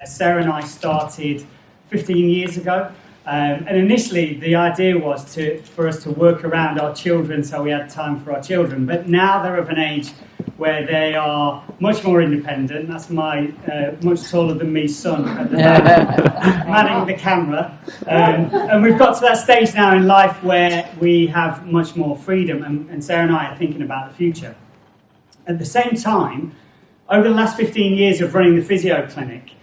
Sarah and I started 15 years ago, and initially the idea was for us to work around our children so we had time for our children, but now they're of an age where they are much more independent. That's my much taller than me son at the back, manning the camera, and we've got to that stage now in life where we have much more freedom, and Sarah and I are thinking about the future. At the same time, over the last 15 years of running the physio clinic,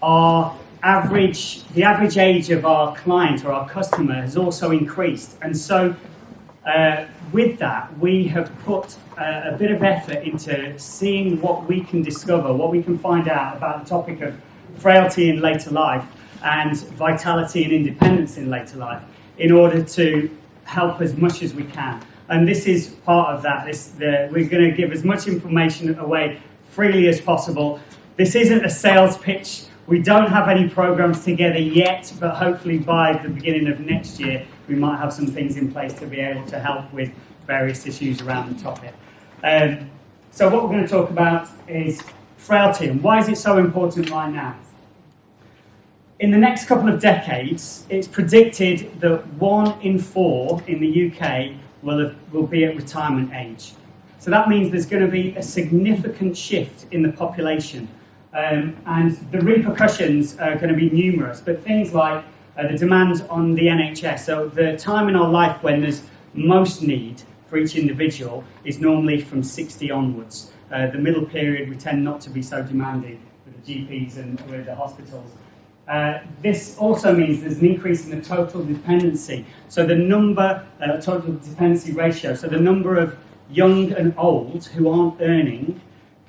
the average age of our client or our customer has also increased, and so with that we have put a bit of effort into seeing what we can discover, what we can find out about the topic of frailty in later life and vitality and independence in later life in order to help as much as we can. And this is part of that. We're going to give as much information away freely as possible. This isn't a sales pitch. We don't have any programs together yet, but hopefully by the beginning of next year, we might have some things in place to be able to help with various issues around the topic. So what we're going to talk about is frailty, and why is it so important right now? In the next couple of decades, it's predicted that 1 in 4 in the UK will be at retirement age. So that means there's going to be a significant shift in the population. And the repercussions are going to be numerous, but things like the demand on the NHS, so the time in our life when there's most need for each individual is normally from 60 onwards. The middle period we tend not to be so demanding with the GPs and with the hospitals. This also means there's an increase in the total dependency, so the total dependency ratio, so the number of young and old who aren't earning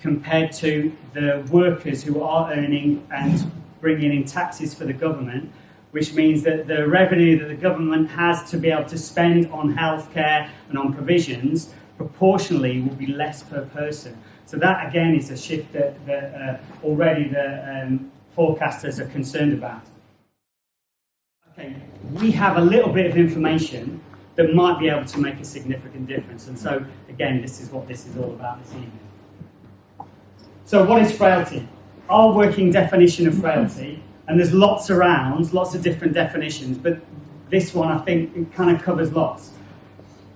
compared to the workers who are earning and bringing in taxes for the government, which means that the revenue that the government has to be able to spend on healthcare and on provisions proportionally will be less per person. So that again is a shift that already the forecasters are concerned about. Okay, we have a little bit of information that might be able to make a significant difference, and so again this is what this is all about this evening. So what is frailty? Our working definition of frailty, and there's lots of different definitions, but this one I think it kind of covers lots.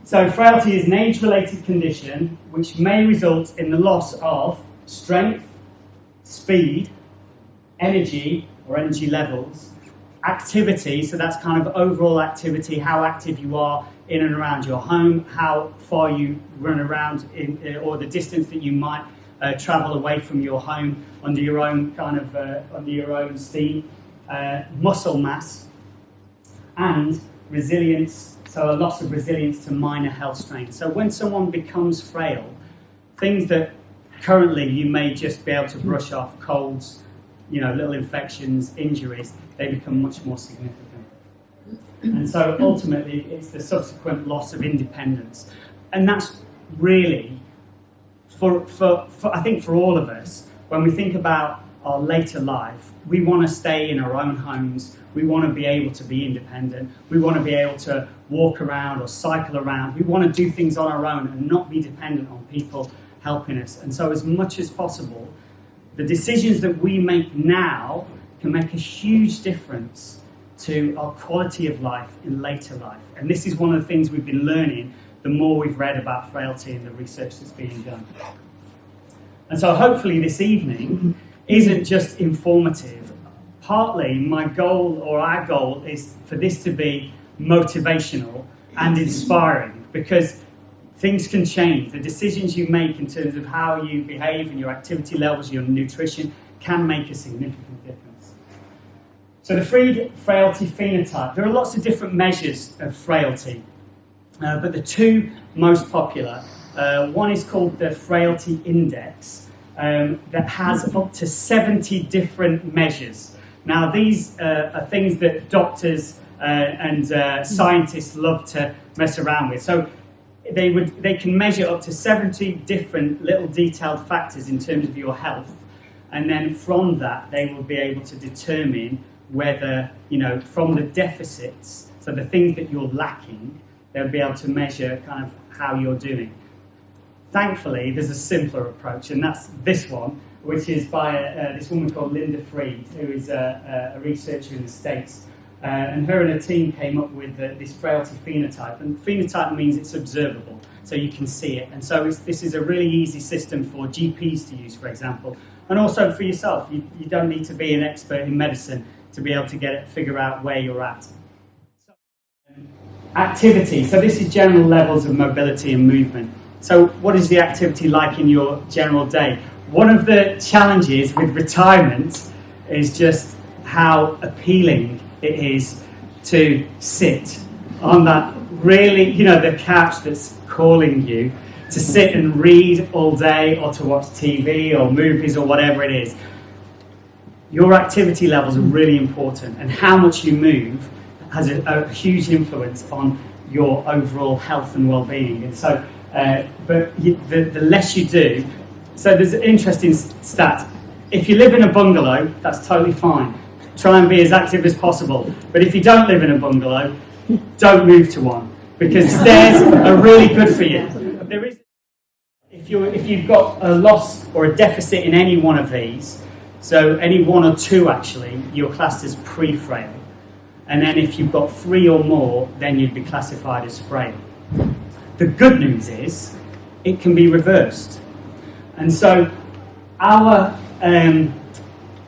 So frailty is an age-related condition which may result in the loss of strength, speed, energy or energy levels, activity, so that's kind of overall activity, how active you are in and around your home, how far you run around or the distance that you might travel away from your home under your own steam, muscle mass, and resilience, so a loss of resilience to minor health strains. So when someone becomes frail, things that currently you may just be able to brush off, colds, little infections, injuries, they become much more significant. And so ultimately it's the subsequent loss of independence. And that's really for I think for all of us, when we think about our later life, we want to stay in our own homes, we want to be able to be independent, we want to be able to walk around or cycle around, we want to do things on our own and not be dependent on people helping us. And so as much as possible, the decisions that we make now can make a huge difference to our quality of life in later life. And this is one of the things we've been learning the more we've read about frailty and the research that's being done. And so hopefully this evening isn't just informative. Partly my goal, or our goal, is for this to be motivational and inspiring, because things can change. The decisions you make in terms of how you behave and your activity levels, your nutrition, can make a significant difference. So the frailty phenotype, there are lots of different measures of frailty. But the two most popular, one is called the Frailty Index, that has up to 70 different measures. Now these are things that doctors and scientists love to mess around with. So they can measure up to 70 different little detailed factors in terms of your health, and then from that they will be able to determine whether, from the deficits, so the things that you're lacking, they'll be able to measure kind of how you're doing. Thankfully, there's a simpler approach, and that's this one, which is by this woman called Linda Fried, who is a researcher in the States. And her and her team came up with this frailty phenotype. And phenotype means it's observable, so you can see it. And so this is a really easy system for GPs to use, for example. And also for yourself. You don't need to be an expert in medicine to be able to figure out where you're at. Activity. So this is general levels of mobility and movement. So what is the activity like in your general day? One of the challenges with retirement is just how appealing it is to sit on that really, the couch that's calling you, to sit and read all day or to watch TV or movies or whatever it is. Your activity levels are really important, and how much you move has a huge influence on your overall health and well-being. And so, the less you do, so there's an interesting stat. If you live in a bungalow, that's totally fine. Try and be as active as possible. But if you don't live in a bungalow, don't move to one, because stairs are really good for you. There is, if you've got a loss or a deficit in any one of these, so any one or two actually, you're classed as pre-frail. And then if you've got 3 or more, then you'd be classified as frail. The good news is, it can be reversed. And so our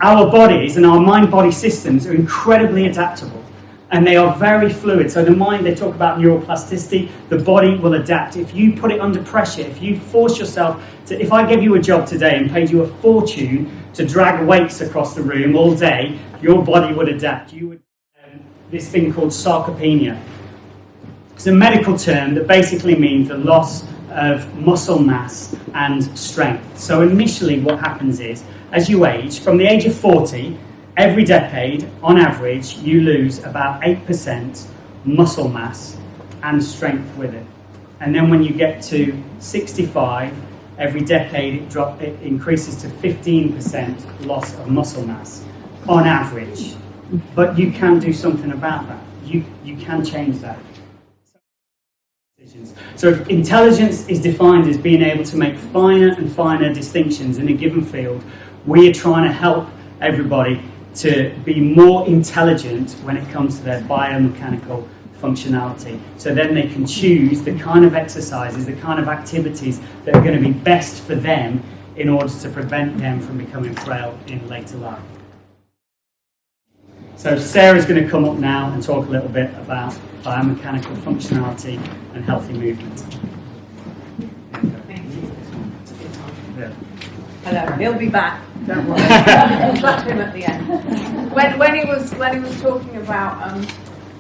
bodies and our mind-body systems are incredibly adaptable, and they are very fluid. So the mind, they talk about neuroplasticity, the body will adapt. If you put it under pressure, if you force yourself to, if I gave you a job today and paid you a fortune to drag weights across the room all day, your body would adapt. You would this thing called sarcopenia. It's a medical term that basically means the loss of muscle mass and strength. So initially what happens is, as you age, from the age of 40, every decade, on average, you lose about 8% muscle mass and strength with it. And then when you get to 65, every decade it increases to 15% loss of muscle mass, on average. But you can do something about that. You can change that. So if intelligence is defined as being able to make finer and finer distinctions in a given field, we are trying to help everybody to be more intelligent when it comes to their biomechanical functionality. So then they can choose the kind of exercises, the kind of activities that are going to be best for them in order to prevent them from becoming frail in later life. So Sarah's going to come up now and talk a little bit about biomechanical functionality and healthy movement. Yeah. Hello, he'll be back. Don't worry. We'll back him at the end. When he was talking about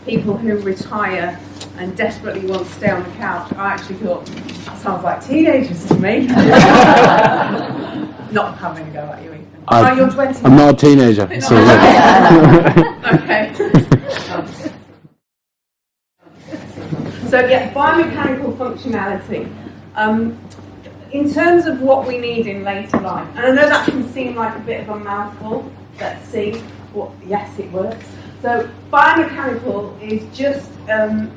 people who retire and desperately want to stay on the couch, I actually thought, that sounds like teenagers to me. Not having a go at you, Ethan. You're 20. I'm not a teenager. So okay. So yeah, biomechanical functionality. In terms of what we need in later life, and I know that can seem like a bit of a mouthful. Let's see. Yes, it works. So biomechanical is just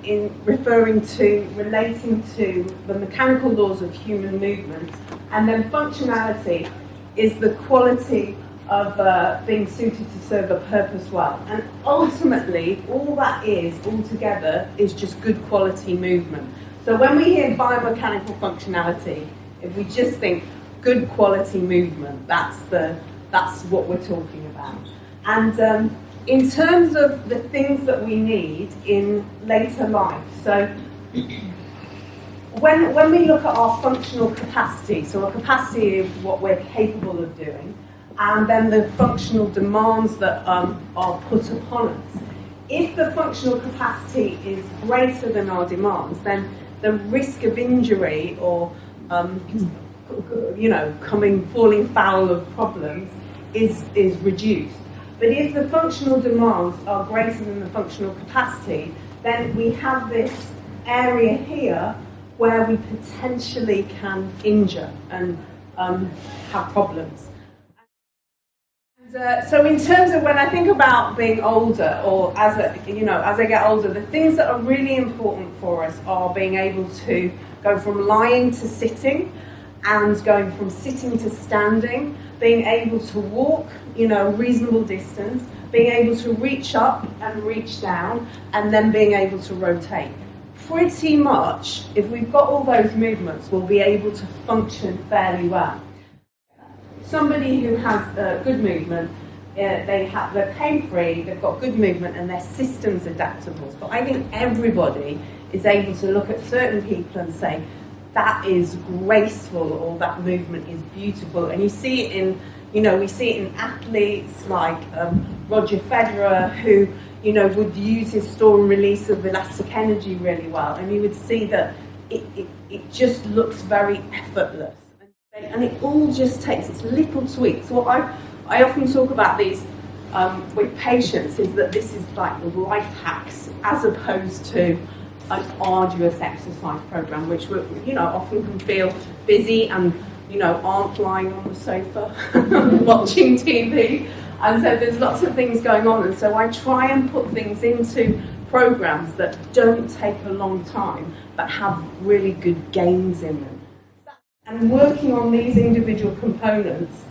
in relating to the mechanical laws of human movement, and then functionality is the quality of being suited to serve a purpose well. And ultimately, all that is, altogether, is just good quality movement. So when we hear biomechanical functionality, if we just think good quality movement, that's what we're talking about. And in terms of the things that we need in later life, so when we look at our functional capacity, so our capacity of what we're capable of doing, and then the functional demands that are put upon us, if the functional capacity is greater than our demands, then the risk of injury or falling foul of problems is reduced. But if the functional demands are greater than the functional capacity, then we have this area here where we potentially can injure and have problems. And, so in terms of when I think about being older, or as I get older, the things that are really important for us are being able to go from lying to sitting, and going from sitting to standing, being able to walk, a reasonable distance, being able to reach up and reach down, and then being able to rotate. Pretty much, if we've got all those movements, we'll be able to function fairly well. Somebody who has good movement, they're pain-free, they've got good movement, and their system's adaptable. But I think everybody is able to look at certain people and say, that is graceful, or that movement is beautiful. And you see it in, we see it in athletes like Roger Federer, who, would use his store and release of elastic energy really well. And you would see that it just looks very effortless. And it all just takes its little tweaks. What I often talk about these with patients is that this is like life hacks as opposed to an arduous exercise program, which often can feel busy and aren't lying on the sofa watching TV. And so there's lots of things going on, and so I try and put things into programs that don't take a long time but have really good gains in them. And working on these individual components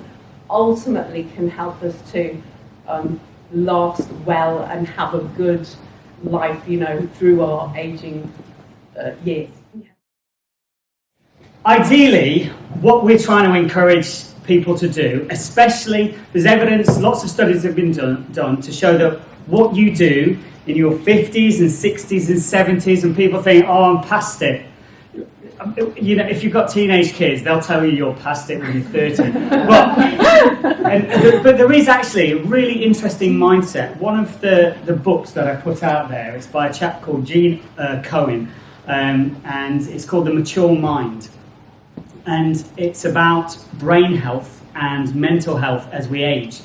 ultimately can help us to last well and have a good life, through our aging years. Ideally, what we're trying to encourage people to do, especially, there's evidence, lots of studies have been done to show that what you do in your 50s and 60s and 70s, and people think, I'm past it. If you've got teenage kids, they'll tell you you're past it when you're 30. But there is actually a really interesting mindset. One of the books that I put out there, it's by a chap called Gene Cohen, and it's called The Mature Mind. And it's about brain health and mental health as we age.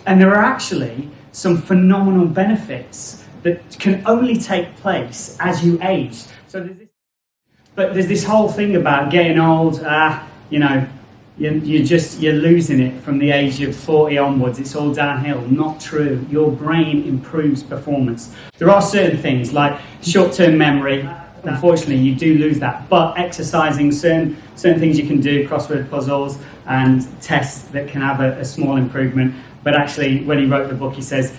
And there are actually some phenomenal benefits that can only take place as you age. So there's this whole thing about getting old, you're losing it from the age of 40 onwards. It's all downhill. Not true. Your brain improves performance. There are certain things like short-term memory. Unfortunately, you do lose that. But exercising, certain things you can do, crossword puzzles and tests that can have a small improvement. But actually, when he wrote the book, he says,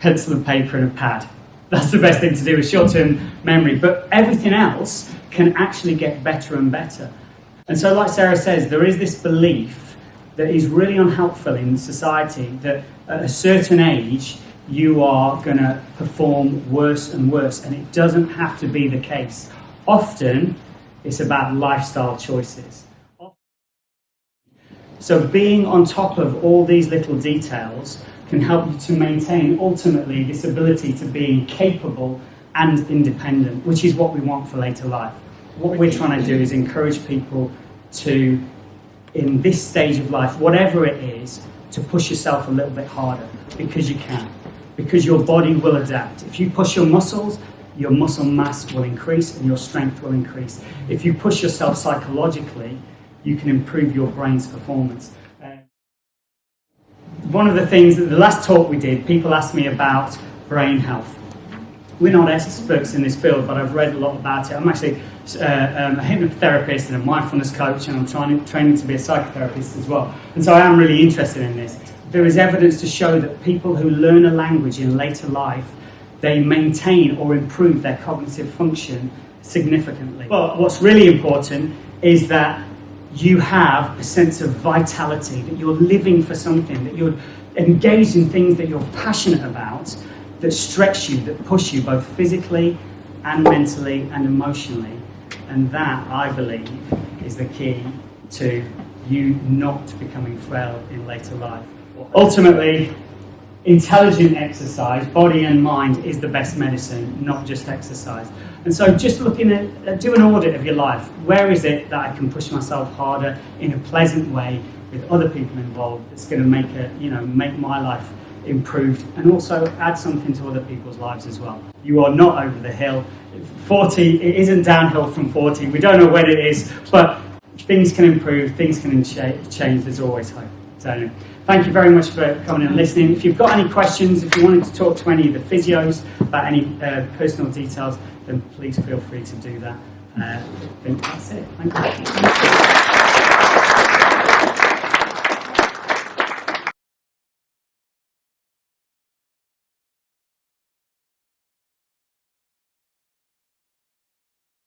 pencil and paper and a pad. That's the best thing to do with short-term memory. But everything else can actually get better and better. And so, like Sarah says, there is this belief that is really unhelpful in society that at a certain age, you are going to perform worse and worse, and it doesn't have to be the case. Often, it's about lifestyle choices. So being on top of all these little details can help you to maintain, ultimately, this ability to be capable and independent, which is what we want for later life. What we're trying to do is encourage people to, in this stage of life, whatever it is, to push yourself a little bit harder, because you can. Because your body will adapt. If you push your muscles, your muscle mass will increase and your strength will increase. If you push yourself psychologically, you can improve your brain's performance. One of the things, the last talk we did, people asked me about brain health. We're not experts in this field, but I've read a lot about it. I'm actually a hypnotherapist and a mindfulness coach, and I'm training to be a psychotherapist as well. And so I am really interested in this. There is evidence to show that people who learn a language in later life, they maintain or improve their cognitive function significantly. But what's really important is that you have a sense of vitality, that you're living for something, that you're engaged in things that you're passionate about, that stretch you, that push you both physically and mentally and emotionally. And that, I believe, is the key to you not becoming frail in later life. Ultimately, intelligent exercise, body and mind, is the best medicine, not just exercise. And so just looking at, do an audit of your life. Where is it that I can push myself harder in a pleasant way with other people involved that's going to make my life improved, and also add something to other people's lives as well. You are not over the hill. 40, it isn't downhill from 40. We don't know when it is, but things can improve, things can change. There's always hope. So thank you very much for coming and listening. If you've got any questions, if you wanted to talk to any of the physios about any personal details, then please feel free to do that. I think that's it. Thank you.